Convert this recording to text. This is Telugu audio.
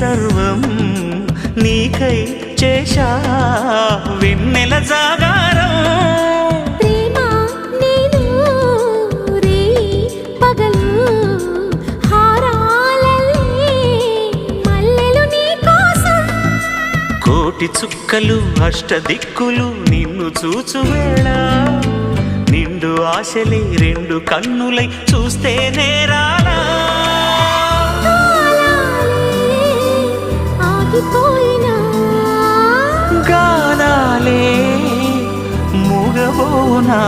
సర్వం నీకై చేశా వెన్నెల జాగారం ప్రేమ నేను రే పగలు హారాలల్లే మల్లెలు నీ కోసం కోటి చుక్కలు అష్టదిక్కులు నిన్ను చూచువేళ నిండు ఆశలే రెండు కన్నులై చూస్తే నేరాలా ఆగిపోయినా గానాలే మూగబోనా